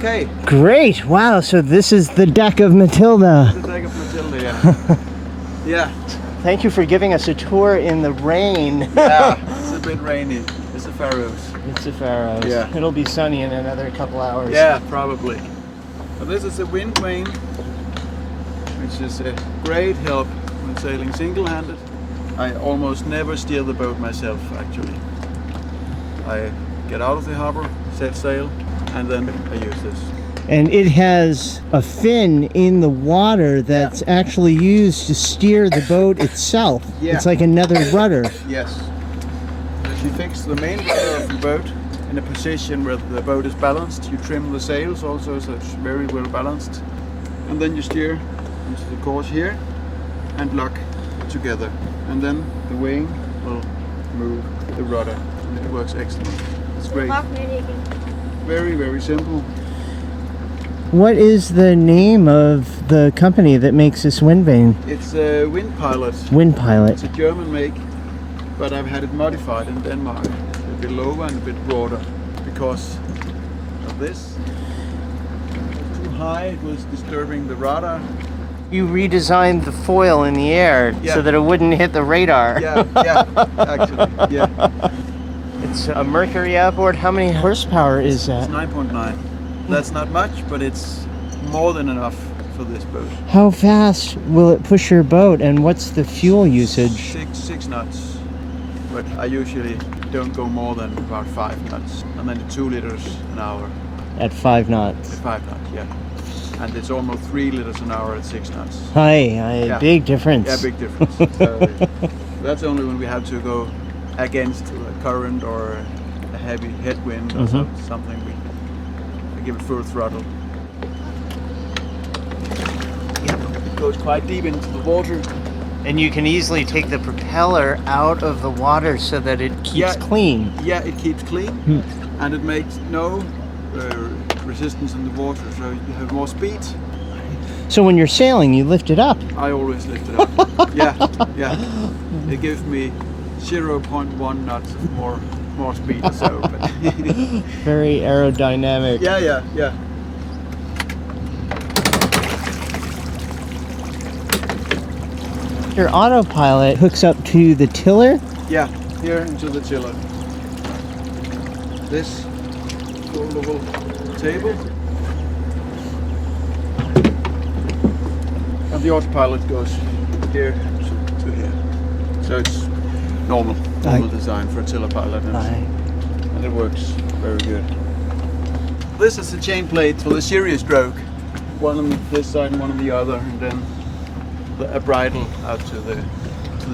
okay. Great. Wow. So this is the deck of Matilda. The deck of Matilda, yeah. Yeah. Thank you for giving us a tour in the rain. Yeah, it's a bit rainy. It's the Faroes. It's the Faroes. Yeah. It'll be sunny in another couple hours. Yeah, probably. So this is the wind vane, which is a great help when sailing single-handed. I almost never steer the boat myself, actually. I get out of the harbor, set sail, and then I use this. And it has a fin in the water that's actually used to steer the boat itself. Yeah. It's like another rudder. Yes. You fix the main rudder of the boat in a position where the boat is balanced. You trim the sails also, so it's very well balanced. And then you steer into the course here and lock together. And then the wing will move the rudder. And it works excellent. It's great. Very, very simple. What is the name of the company that makes this wind vane? It's a Wind Pilot. Wind Pilot. It's a German make, but I've had it modified in Denmark. A bit lower and a bit broader because of this. It was too high, it was disturbing the radar. You redesigned the foil in the air Yeah. so that it wouldn't hit the radar. Yeah, actually, yeah. It's a Mercury outboard. How many horsepower is It's that? 9.9. That's not much, but it's more than enough for this boat. How fast will it push your boat, and what's the fuel usage? Six knots, but I usually don't go more than about 5 knots, and then 2 liters an hour At 5 knots. at 5 knots, yeah. And it's almost 3 liters an hour at 6 knots. Hi, Yeah. big difference. Yeah, big difference. So that's only when we have to go against a current or a heavy headwind or something. We give it full throttle. It goes quite deep into the water. And you can easily take the propeller out of the water so that it keeps Yeah. clean. Yeah, it keeps clean and it makes no resistance in the water, so you have more speed. So when you're sailing, you lift it up. I always lift it up. Yeah. It gives me 0.1 knots of more speed or so. But Very aerodynamic. yeah. Your autopilot hooks up to the tiller. Yeah, here into the tiller. This foldable table. And the autopilot goes here to here. So it's normal design for a tiller pilot. And it works very good. This is the chain plate for the serious stroke. One on this side and one on the other, and then a bridle out to the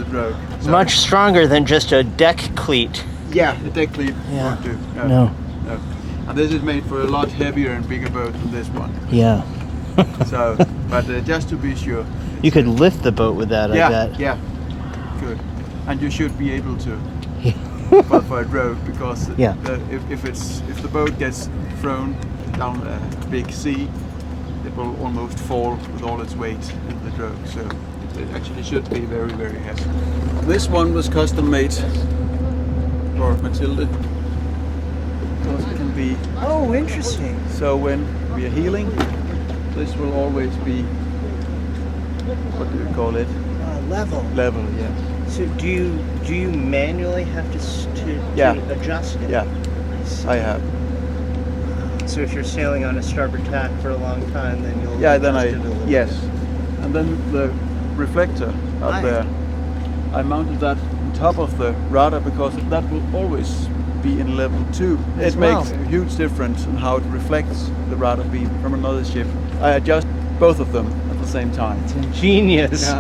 stroke. So Much stronger than just a deck cleat. yeah, the deck cleat Yeah. won't do. No. And this is made for a lot heavier and bigger boat than this one. Yeah. So, but just to be sure. You could lift the boat with that, I bet. Yeah, good. And you should be able to for a stroke because Yeah. if the boat gets thrown down a big sea, it will almost fall with all its weight in the stroke. So it actually should be very, very heavy. This one was custom made for Matilda. Because it can be Oh, interesting. so when we are healing, this will always be, what do you call it? Level. Level, yeah. So do you manually have to Yeah. adjust it? Yeah, I have. So if you're sailing on a starboard tack for a long time, then you'll Then adjust it a little yes. bit. And then the reflector up Nice. there, I mounted that on top of the rudder because that will always be in level 2. As It well. makes a huge difference in how it reflects the rudder beam from another ship. I adjust both of them at the same time. Genius.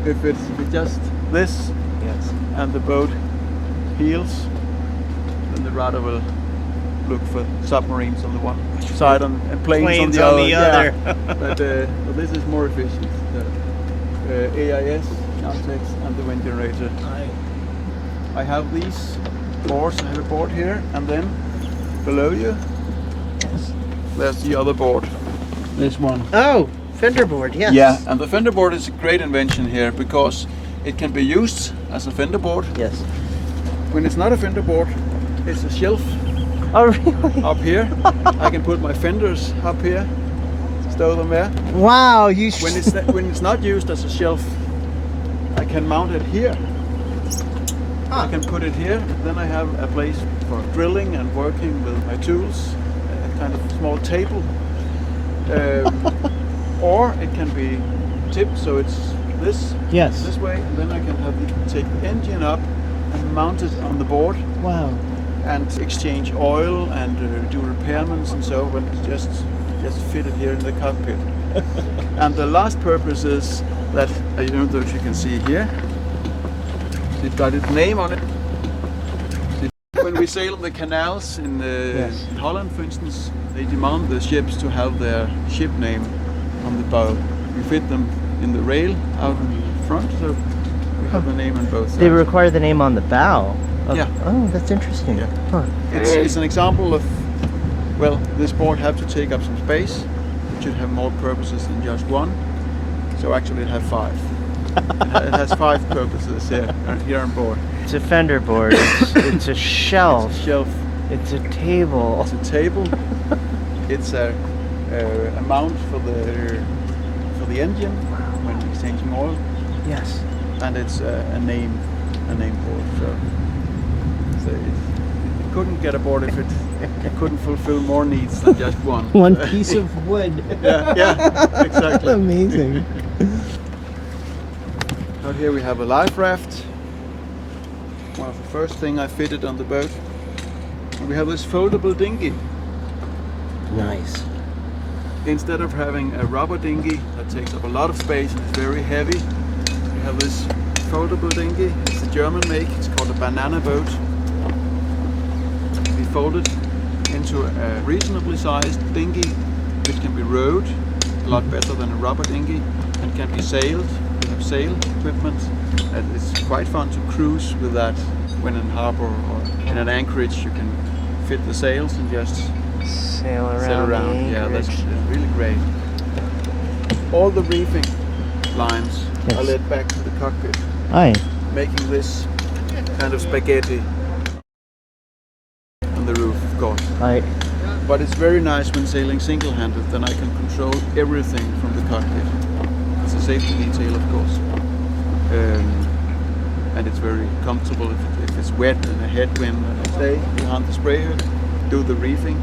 If it's just this Yes. and the boat heels, then the rudder will look for submarines on the one side and planes on the other. other. But this is more efficient. The AIS, Nautex, and the wind generator. I have these boards. I have a board here, and then below you, there's the other board. This one. Oh, fender board, yes. Yeah, and the fender board is a great invention here because it can be used as a fender board. Yes. When it's not a fender board, it's a shelf Oh, really? up here. I can put my fenders up here, stow them there. Wow, you When it's not used as a shelf, I can mount it here. I can put it here. Then I have a place for drilling and working with my tools, a kind of small table. Or it can be tipped so it's this way, and then I can take the engine up and mount it on the board. Wow. And exchange oil and do repairments and so on. Just fit it here in the cockpit. And the last purpose is that I don't know if you can see here. It's got its name on it. When we sail the canals in Holland, for instance, they demand the ships to have their ship name on the bow. We fit them in the rail out in front, so we have the name on both sides. They require the name on the bow. Yeah. Oh, that's interesting. Yeah. Huh. It's an example of, well, this board have to take up some space. It should have more purposes than just one. So actually it has 5. It has 5 purposes here on board. It's a fender board. It's a shelf. It's a shelf. It's a table. It's a table. It's a mount for the engine when exchanging oil. Yes. And it's a name board. So it couldn't get aboard if it couldn't fulfill more needs than just one. One piece of wood. Yeah, exactly. Amazing. Out here we have a life raft. One of the first thing I fitted on the boat. And we have this foldable dinghy. Nice. Instead of having a rubber dinghy that takes up a lot of space and is very heavy, we have this foldable dinghy. It's a German make. It's called a banana boat. We fold it into a reasonably sized dinghy, which can be rowed a lot better than a rubber dinghy, and can be sailed. We have sail equipment, and it's quite fun to cruise with that when in harbor or in an anchorage. You can fit the sails and just sail around. Yeah, that's really great. All the reefing lines are led back to the cockpit, making this kind of spaghetti on the roof, of course. But it's very nice when sailing single-handed, then I can control everything from the cockpit. It's a safety detail, of course. And it's very comfortable if it's wet and a headwind. I stay behind the sprayer, do the reefing,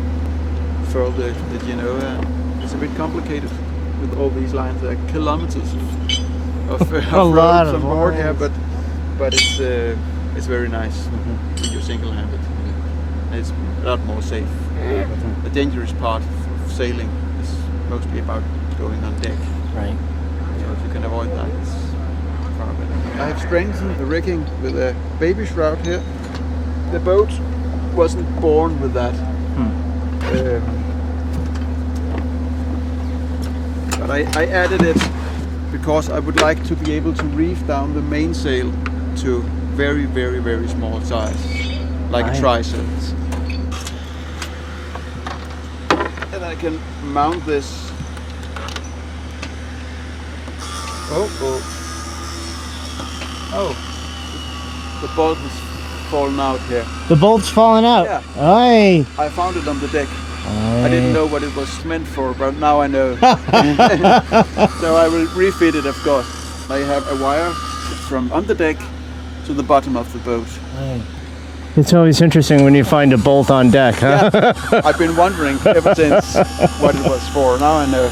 furl the Genoa. It's a bit complicated with all these lines. There are kilometers of ropes on board here, but it's very nice when you're single-handed. It's a lot more safe. The dangerous part of sailing is mostly about going on deck. Right. So if you can avoid that, it's far better. I have strengthened the rigging with a baby shroud here. The boat wasn't born with that. But I added it because I would like to be able to reef down the mainsail to very, very, very small size, like a trysail. And I can mount this. The bolt has fallen out here. The bolt's fallen out. Yeah. Aye. I found it on the deck. I didn't know what it was meant for, but now I know. So I will refit it, of course. I have a wire from on the deck to the bottom of the boat. Aye. It's always interesting when you find a bolt on deck, huh? Yeah. I've been wondering ever since what it was for. Now I know.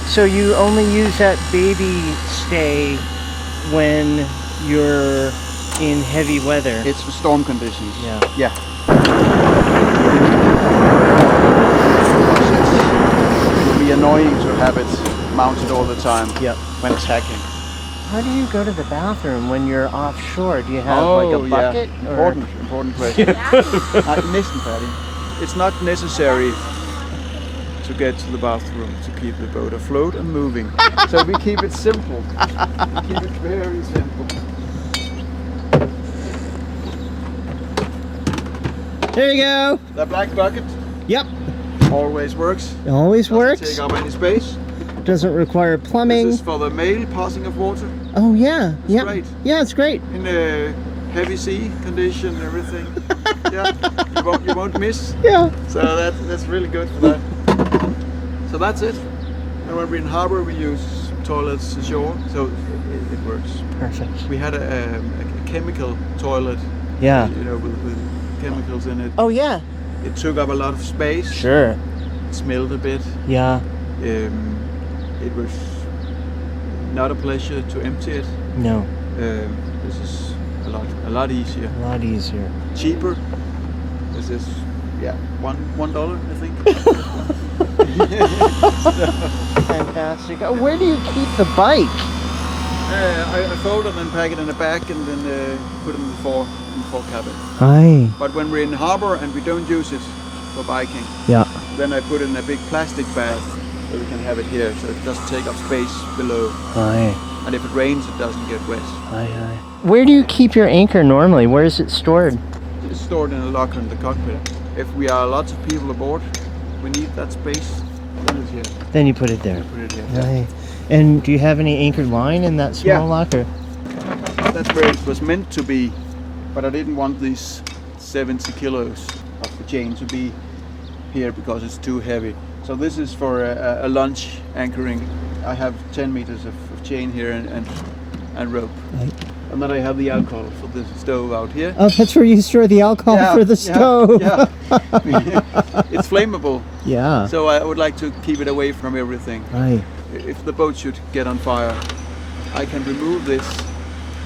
So you only use that baby stay when you're in heavy weather? It's for storm conditions. Yeah. It will be annoying to have it mounted all the time when it's hacking. How do you go to the bathroom when you're offshore? Do you have like a bucket? Yeah. Important question. Listen, Patty. It's not necessary to get to the bathroom to keep the boat afloat and moving. So we keep it simple. We keep it very simple. There you go. The black bucket. Yep. Always works. It always works. Doesn't take up any space. Doesn't require plumbing. This is for the male passing of water. Oh yeah. It's great. Yeah, it's great. In heavy sea condition, everything. Yeah, you won't miss. Yeah. So that's really good for that. So that's it. And when we're in harbor, we use toilets ashore, so it works. Perfect. We had a chemical toilet, Yeah. you know, with chemicals in it. Oh yeah. It took up a lot of space. Sure. It smelled a bit. Yeah. It was not a pleasure to empty it. No. This is a lot easier, A lot easier. cheaper. This is $1, I think. Fantastic. Where do you keep the bike? I fold it and pack it in the back and then put it in the fore cabin. Aye. But when we're in harbor and we don't use it for biking, Yeah. then I put it in a big plastic bag so we can have it here, so it doesn't take up space below. Aye. And if it rains, it doesn't get wet. Aye, aye. Where do you keep your anchor normally? Where is it stored? It's stored in a locker in the cockpit. If we are lots of people aboard, we need that space, then it's here. Then you put it there. Put it here. Aye. And do you have any anchored line in that small Yeah. locker? That's where it was meant to be, but I didn't want these 70 kilos of the chain to be here because it's too heavy. So this is for a lunch anchoring. I have 10 meters of chain here and rope. Right. And then I have the alcohol for the stove out here. Oh, that's where you store the alcohol for the stove. Yeah. It's flammable, Yeah. so I would like to keep it away from everything. Aye. If the boat should get on fire, I can remove this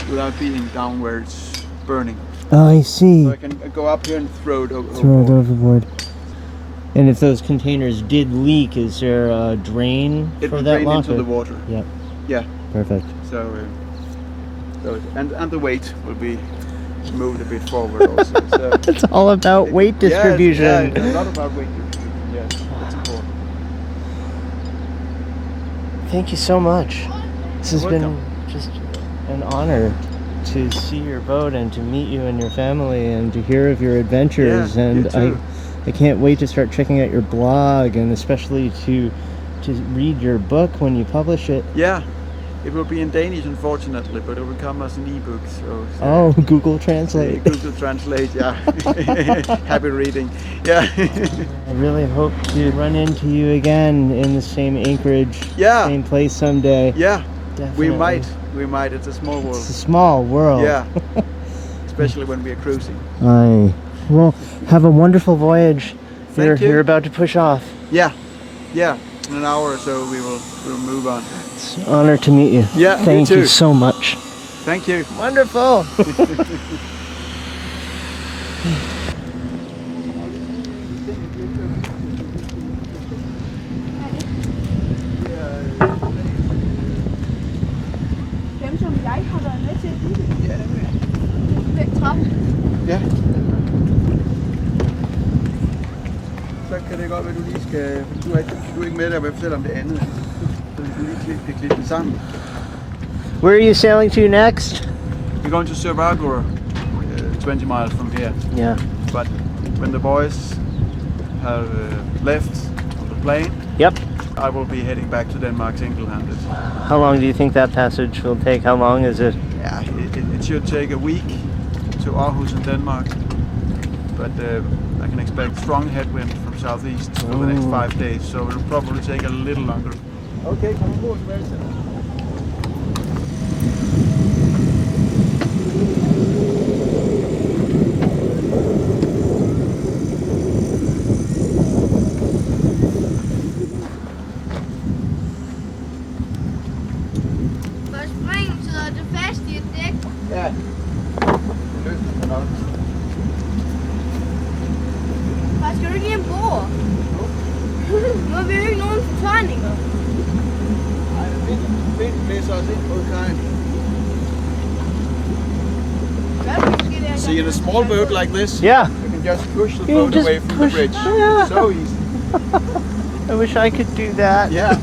without being down where it's burning. Oh, I see. So I can go up here and throw it over. Throw it overboard. And if those containers did leak, is there a drain It for will that drain locker? into the water. Yep. Yeah. Perfect. So, and the weight will be moved a bit forward also. So It's all about weight distribution. Yeah, it's a lot about weight distribution. Yes, that's important. Thank you so much. This has You're been welcome. just an honor to see your boat and to meet you and your family and to hear of your adventures. Yeah, and you too. I can't wait to start checking out your blog and especially to read your book when you publish it. Yeah, it will be in Danish, unfortunately, but it will come as an ebook. So Oh, Google Translate. Google Translate. Yeah, happy reading. Yeah, I really hope to run into you again in the same anchorage, Yeah. same place someday. yeah. Definitely. We might. It's a small world. It's a small world. Yeah, especially when we are cruising. Aye. Well, have a wonderful voyage. Thank you. You're about to push off. Yeah, yeah. In an hour or so, we'll move on. It's an honor to meet you. Yeah, me Thank you too. so much. Thank you. Wonderful. Dem som jeg har været med til at bygge. Ja, nemlig. Den trappe. Ja. Så kan det godt være, at du lige skal... Du er ikke med der, men selvom det andet. Så du lige klippe det sammen. Where are you sailing to next? We're going to Survagor, 20 miles from here. Yeah. But when the boys have left on the plane, Yep. I will be heading back to Denmark single-handed. How long do you think that passage will take? How long is it? Yeah, it should take a week to Aarhus in Denmark, but I can expect strong headwind from southeast for the next 5 days, so it'll probably take a little longer. Okay, come on board. For springen sidder det fast i et dæk. Ja, det løsner sig nok. Hvad skal du ikke lige ombord? Nu har vi jo ikke nogen fortørninger. Ej, vinden blæser os ind mod kajen. Hvad er det, der sker See, in a small boat like this, Yeah. you can just push the You boat just away from push- the bridge. Yeah. So easy. I wish I could do that. Yeah.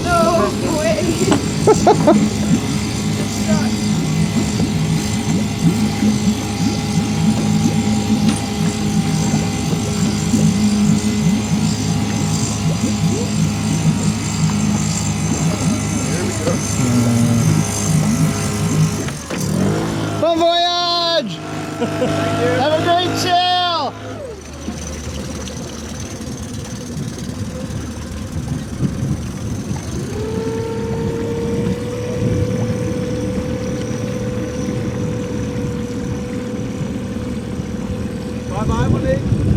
No way. Have a great sail. Bye bye, Monique.